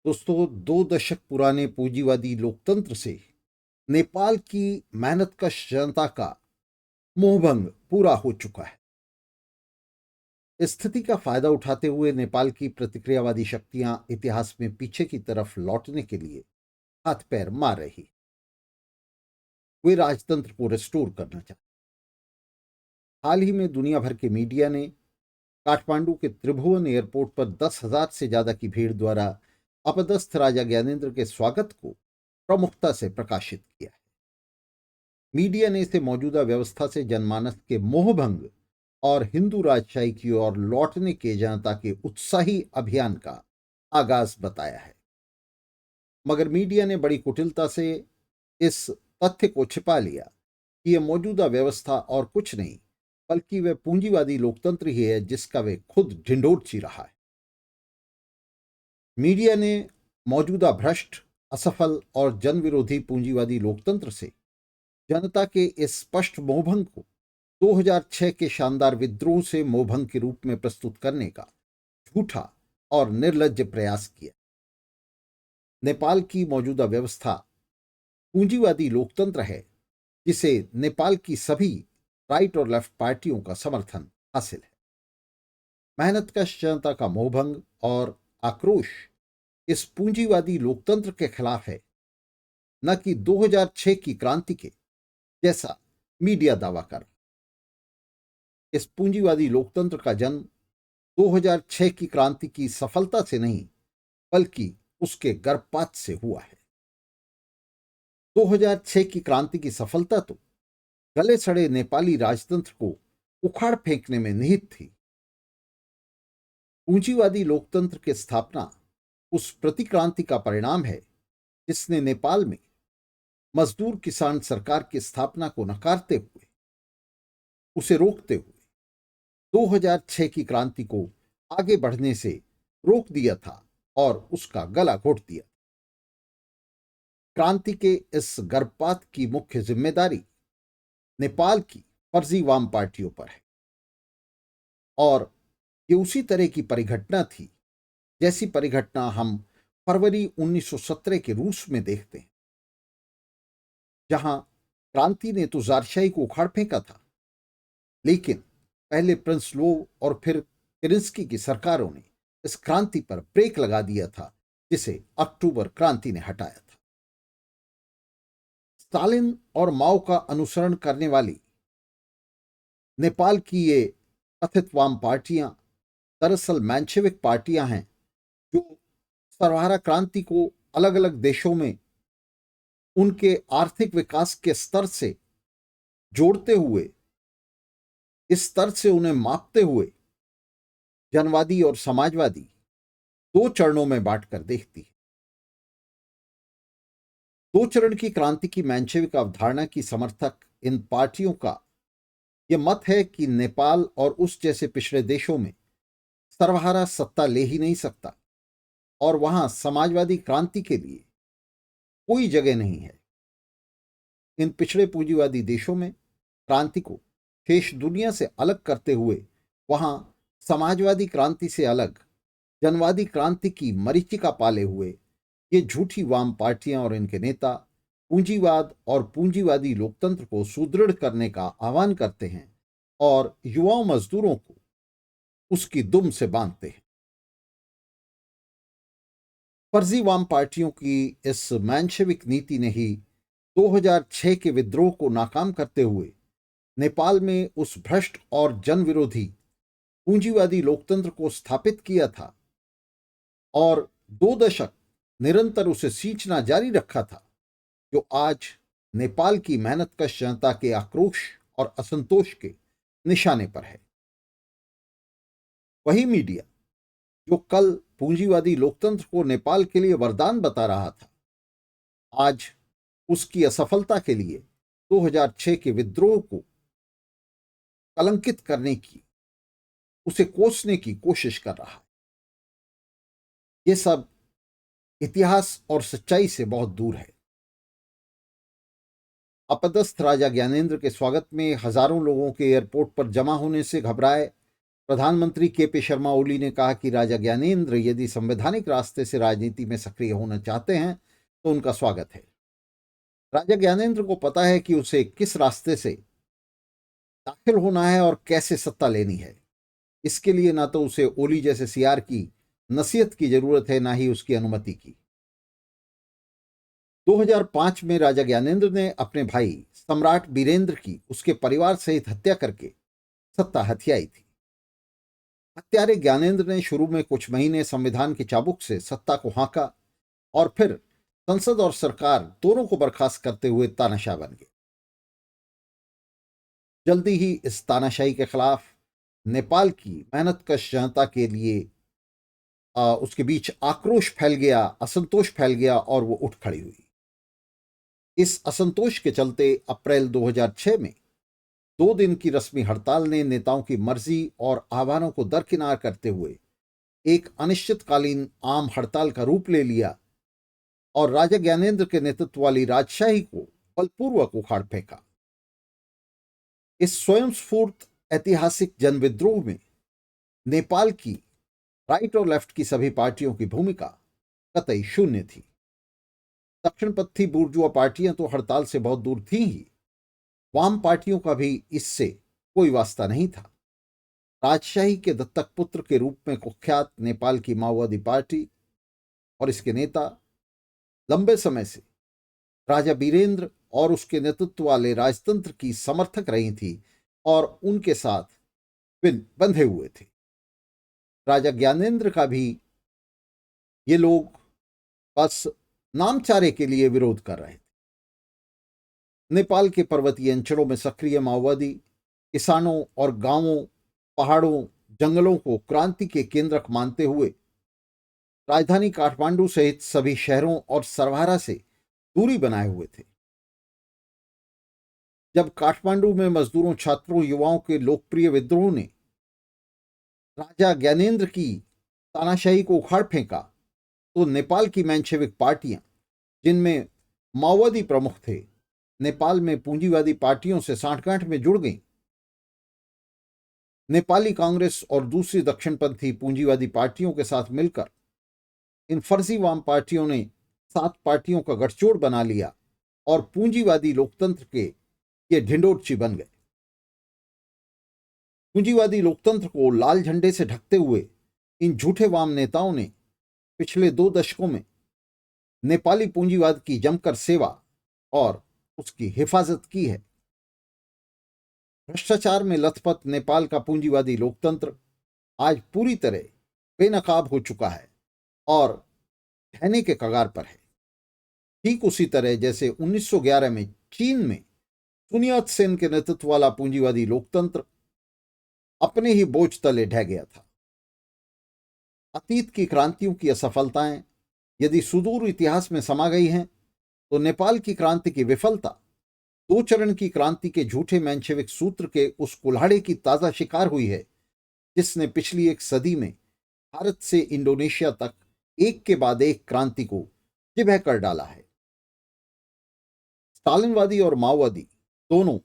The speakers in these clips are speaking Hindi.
दोस्तों, 2 दशक पुराने पूंजीवादी लोकतंत्र से नेपाल की मेहनतकश जनता का मोहभंग पूरा हो चुका है। इस स्थिति का फायदा उठाते हुए नेपाल की प्रतिक्रियावादी शक्तियां इतिहास में पीछे की तरफ लौटने के लिए हाथ पैर मार रही। वे राजतंत्र को रिस्टोर करना चाहते। हाल ही में दुनिया भर के मीडिया ने काठमांडू के त्रिभुवन एयरपोर्ट पर 10,000 से ज्यादा की भीड़ द्वारा अपदस्थ राजा ज्ञानेंद्र के स्वागत को प्रमुखता से प्रकाशित किया है। मीडिया ने इसे मौजूदा व्यवस्था से जनमानस के मोहभंग और हिंदू राजशाही की ओर लौटने के जनता के उत्साही अभियान का आगाज बताया है। मगर मीडिया ने बड़ी कुटिलता से इस तथ्य को छिपा लिया कि यह मौजूदा व्यवस्था और कुछ नहीं बल्कि वह पूंजीवादी लोकतंत्र ही है जिसका वे खुद ढिंढोर रहा है। मीडिया ने मौजूदा भ्रष्ट, असफल और जनविरोधी पूंजीवादी लोकतंत्र से जनता के इस स्पष्ट मोहभंग को 2006 के शानदार विद्रोह से मोहभंग के रूप में प्रस्तुत करने का झूठा और निर्लज्ज प्रयास किया। नेपाल की मौजूदा व्यवस्था पूंजीवादी लोकतंत्र है जिसे नेपाल की सभी राइट और लेफ्ट पार्टियों का समर्थन हासिल है। मेहनतकश जनता का मोहभंग और आक्रोश इस पूंजीवादी लोकतंत्र के खिलाफ है, न कि 2006 की क्रांति के जैसा मीडिया दावा कर। इस पूंजीवादी लोकतंत्र का जन्म 2006 की क्रांति की सफलता से नहीं बल्कि उसके गर्भपात से हुआ है। 2006 की क्रांति की सफलता तो गले सड़े नेपाली राजतंत्र को उखाड़ फेंकने में निहित थी। पूंजीवादी लोकतंत्र की स्थापना उस प्रतिक्रांति का परिणाम है जिसने नेपाल में मजदूर किसान सरकार की स्थापना को नकारते हुए, उसे रोकते हुए 2006 की क्रांति को आगे बढ़ने से रोक दिया था और उसका गला घोट दिया। क्रांति के इस गर्भपात की मुख्य जिम्मेदारी नेपाल की फर्जी वाम पार्टियों पर है और ये उसी तरह की परिघटना थी जैसी परिघटना हम फरवरी 1917 के रूस में देखते हैं, जहां क्रांति ने तो जारशाही को उखाड़ फेंका था, लेकिन पहले प्रिंस लोव और फिर केरिंस्की की सरकारों ने इस क्रांति पर ब्रेक लगा दिया था, जिसे अक्टूबर क्रांति ने हटाया था। स्टालिन और माओ का अनुसरण करने वाली नेपाल की ये कथित वाम पार्टियां दरअसल मेंशेविक पार्टियां हैं जो सर्वहारा क्रांति को अलग अलग देशों में उनके आर्थिक विकास के स्तर से जोड़ते हुए, इस स्तर से उन्हें मापते हुए जनवादी और समाजवादी 2 चरणों में बांटकर देखती है। 2 चरण की क्रांति की मेंशेविक अवधारणा की समर्थक इन पार्टियों का यह मत है कि नेपाल और उस जैसे पिछड़े देशों में सर्वहारा सत्ता ले ही नहीं सकता और वहां समाजवादी क्रांति के लिए कोई जगह नहीं है। इन पिछड़े पूंजीवादी देशों में क्रांति को शेष दुनिया से अलग करते हुए वहां समाजवादी क्रांति से अलग जनवादी क्रांति की मरीचिका पाले हुए ये झूठी वाम पार्टियां और इनके नेता पूंजीवाद और पूंजीवादी लोकतंत्र को सुदृढ़ करने का आह्वान करते हैं और युवाओं मजदूरों को उसकी दुम से बांधते हैं। फर्जी वाम पार्टियों की इस मेंशेविक नीति ने ही 2006 के विद्रोह को नाकाम करते हुए नेपाल में उस भ्रष्ट और जनविरोधी पूंजीवादी लोकतंत्र को स्थापित किया था और 2 दशक निरंतर उसे सींचना जारी रखा था, जो आज नेपाल की मेहनतकश जनता के आक्रोश और असंतोष के निशाने पर है। वही मीडिया जो कल पूंजीवादी लोकतंत्र को नेपाल के लिए वरदान बता रहा था, आज उसकी असफलता के लिए 2006 के विद्रोह को कलंकित करने की, उसे कोसने की कोशिश कर रहा है। यह सब इतिहास और सच्चाई से बहुत दूर है। अपदस्थ राजा ज्ञानेंद्र के स्वागत में हजारों लोगों के एयरपोर्ट पर जमा होने से घबराए प्रधानमंत्री के शर्मा ओली ने कहा कि राजा ज्ञानेंद्र यदि संवैधानिक रास्ते से राजनीति में सक्रिय होना चाहते हैं तो उनका स्वागत है। राजा ज्ञानेंद्र को पता है कि उसे किस रास्ते से दाखिल होना है और कैसे सत्ता लेनी है। इसके लिए ना तो उसे ओली जैसे सीआर की नसीहत की जरूरत है, ना ही उसकी अनुमति की। 2005 में राजा ज्ञानेंद्र ने अपने भाई सम्राट बीरेंद्र की उसके परिवार सहित हत्या करके सत्ता हथियाई थी। हत्यारे ज्ञानेंद्र ने शुरू में कुछ महीने संविधान की चाबुक से सत्ता को हाँका और फिर संसद और सरकार दोनों को बर्खास्त करते हुए तानाशाह बन गए। जल्दी ही इस तानाशाही के खिलाफ नेपाल की मेहनतकश जनता के लिए उसके बीच आक्रोश फैल गया, असंतोष फैल गया और वो उठ खड़ी हुई। इस असंतोष के चलते अप्रैल 2006 में 2 दिन की रस्मी हड़ताल ने नेताओं की मर्जी और आह्वानों को दरकिनार करते हुए एक अनिश्चितकालीन आम हड़ताल का रूप ले लिया और राजा ज्ञानेंद्र के नेतृत्व वाली राजशाही को बलपूर्वक उखाड़ फेंका। इस स्वयं स्फूर्त ऐतिहासिक जनविद्रोह में नेपाल की राइट और लेफ्ट की सभी पार्टियों की भूमिका कतई शून्य थी। दक्षिणपंथी बुर्जुआ पार्टियां तो हड़ताल से बहुत दूर थीं ही, वाम पार्टियों का भी इससे कोई वास्ता नहीं था। राजशाही के दत्तक पुत्र के रूप में कुख्यात नेपाल की माओवादी पार्टी और इसके नेता लंबे समय से राजा बीरेंद्र और उसके नेतृत्व वाले राजतंत्र की समर्थक रही थी और उनके साथ बंधे हुए थे। राजा ज्ञानेंद्र का भी ये लोग बस नामचारे के लिए विरोध कर रहे थे। नेपाल के पर्वतीय अंचलों में सक्रिय माओवादी किसानों और गांवों, पहाड़ों, जंगलों को क्रांति के केंद्रक मानते हुए राजधानी काठमांडू सहित सभी शहरों और सरवारा से दूरी बनाए हुए थे। जब काठमांडू में मजदूरों, छात्रों, युवाओं के लोकप्रिय विद्रोह ने राजा ज्ञानेंद्र की तानाशाही को उखाड़ फेंका तो नेपाल की मेंशेविक पार्टियां, जिनमें माओवादी प्रमुख थे, नेपाल में पूंजीवादी पार्टियों से सांठगांठ में जुड़ गईं। नेपाली कांग्रेस और दूसरी दक्षिणपंथी पूंजीवादी पार्टियों के साथ मिलकर इन फर्जी वाम पार्टियों ने 7 पार्टियों का गठजोड़ बना लिया और पूंजीवादी लोकतंत्र के ये ढिंडोरची बन गए। पूंजीवादी लोकतंत्र को लाल झंडे से ढकते हुए इन झूठे वाम नेताओं ने पिछले 2 दशकों में नेपाली पूंजीवाद की जमकर सेवा और उसकी हिफाजत की है। भ्रष्टाचार में लथपथ नेपाल का पूंजीवादी लोकतंत्र आज पूरी तरह बेनकाब हो चुका है और ढहने के कगार पर है। ठीक उसी तरह जैसे 1911 में चीन में सुन यत सेन के नेतृत्व वाला पूंजीवादी लोकतंत्र अपने ही बोझ तले ढह गया था। अतीत की क्रांतियों की असफलताएं यदि सुदूर इतिहास में समा गई हैं तो नेपाल की क्रांति की विफलता 2 चरण की क्रांति के झूठे मेंशेविक सूत्र के उस कुल्हाड़े की ताजा शिकार हुई है जिसने पिछली 1 सदी में भारत से इंडोनेशिया तक एक के बाद एक क्रांति को जिबह कर डाला है। स्टालिनवादी और माओवादी दोनों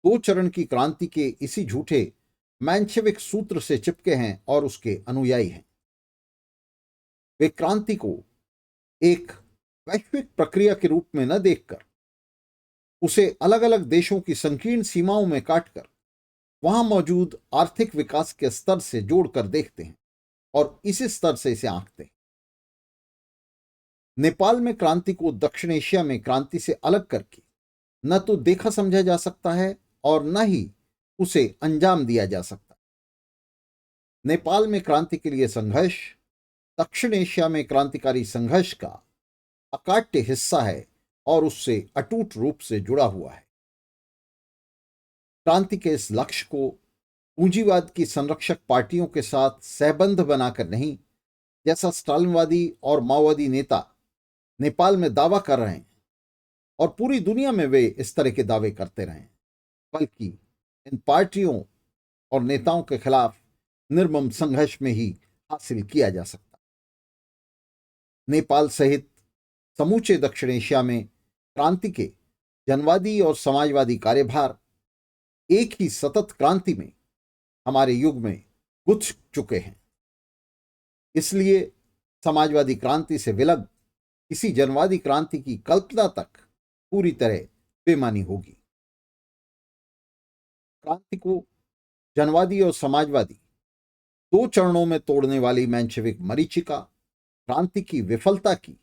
2 चरण की क्रांति के इसी झूठे मेंशेविक सूत्र से चिपके हैं और उसके अनुयायी हैं। वे क्रांति को एक वैश्विक प्रक्रिया के रूप में न देखकर उसे अलग अलग देशों की संकीर्ण सीमाओं में काटकर वहां मौजूद आर्थिक विकास के स्तर से जोड़कर देखते हैं और इसी स्तर से इसे आंकते हैं। नेपाल में क्रांति को दक्षिण एशिया में क्रांति से अलग करके न तो देखा समझा जा सकता है और न ही उसे अंजाम दिया जा सकता। नेपाल में क्रांति के लिए संघर्ष दक्षिण एशिया में क्रांतिकारी संघर्ष का अकाट्य हिस्सा है और उससे अटूट रूप से जुड़ा हुआ है। क्रांति के इस लक्ष्य को पूंजीवाद की संरक्षक पार्टियों के साथ सहबंध बनाकर नहीं, जैसा स्टालिनवादी और माओवादी नेता नेपाल में दावा कर रहे हैं और पूरी दुनिया में वे इस तरह के दावे करते रहे, बल्कि इन पार्टियों और नेताओं के खिलाफ निर्मम संघर्ष में ही हासिल किया जा सकता। नेपाल सहित समूचे दक्षिण एशिया में क्रांति के जनवादी और समाजवादी कार्यभार एक ही सतत क्रांति में हमारे युग में बुझ चुके हैं। इसलिए समाजवादी क्रांति से विलग किसी जनवादी क्रांति की कल्पना तक पूरी तरह बेमानी होगी। क्रांति को जनवादी और समाजवादी दो चरणों में तोड़ने वाली मेंशेविक मरीचिका क्रांति की विफलता की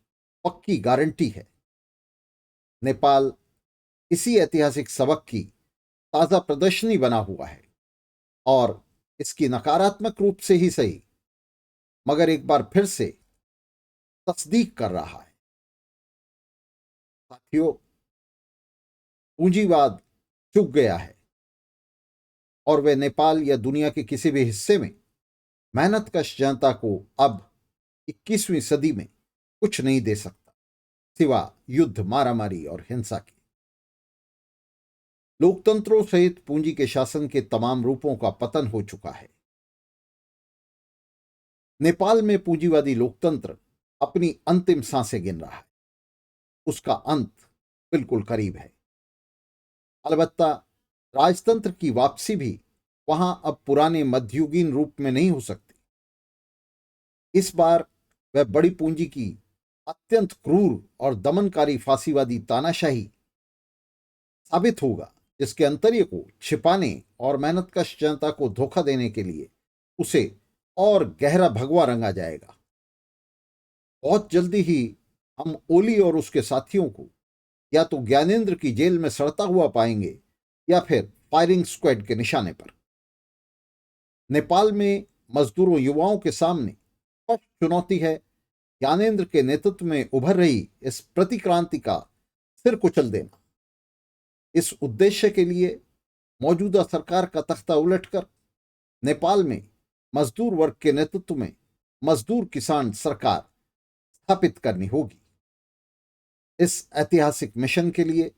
पक्की गारंटी है। नेपाल इसी ऐतिहासिक सबक की ताजा प्रदर्शनी बना हुआ है और इसकी नकारात्मक रूप से ही सही मगर एक बार फिर से तस्दीक कर रहा है। साथियों, पूंजीवाद चुक गया है और वह नेपाल या दुनिया के किसी भी हिस्से में मेहनतकश जनता को अब 21वीं सदी में कुछ नहीं दे सकता सिवा युद्ध, मारामारी और हिंसा के। लोकतंत्रों सहित पूंजी के शासन के तमाम रूपों का पतन हो चुका है। नेपाल में पूंजीवादी लोकतंत्र अपनी अंतिम सांसें गिन रहा है। उसका अंत बिल्कुल करीब है। अलबत्ता राजतंत्र की वापसी भी वहां अब पुराने मध्ययुगीन रूप में नहीं हो सकती। इस बार वह बड़ी पूंजी की अत्यंत क्रूर और दमनकारी फांसीवादी तानाशाही साबित होगा, जिसके अंतर्य को छिपाने और मेहनतकश जनता को धोखा देने के लिए उसे और गहरा भगवा रंगा जाएगा। बहुत जल्दी ही हम ओली और उसके साथियों को या तो ज्ञानेंद्र की जेल में सड़ता हुआ पाएंगे या फिर फायरिंग स्क्वाड के निशाने पर। नेपाल में मजदूरों युवाओं के सामने स्पष्ट चुनौती है ज्ञानेंद्र के नेतृत्व में उभर रही इस प्रतिक्रांति का सिर कुचल देना। इस उद्देश्य के लिए मौजूदा सरकार का तख्ता उलटकर नेपाल में मजदूर वर्ग के नेतृत्व में मजदूर किसान सरकार स्थापित करनी होगी। इस ऐतिहासिक मिशन के लिए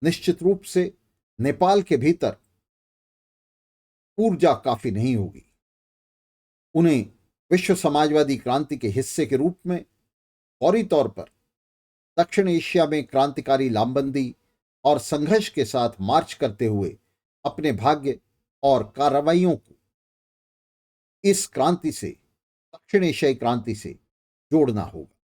निश्चित रूप से नेपाल के भीतर ऊर्जा काफी नहीं होगी। उन्हें विश्व समाजवादी क्रांति के हिस्से के रूप में फौरी तौर पर दक्षिण एशिया में क्रांतिकारी लामबंदी और संघर्ष के साथ मार्च करते हुए अपने भाग्य और कार्रवाइयों को इस क्रांति से, दक्षिण एशियाई क्रांति से जोड़ना होगा।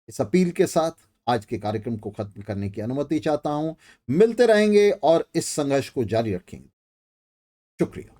इस अपील के साथ आज के कार्यक्रम को खत्म करने की अनुमति चाहता हूं। मिलते रहेंगे और इस संघर्ष को जारी रखेंगे। शुक्रिया।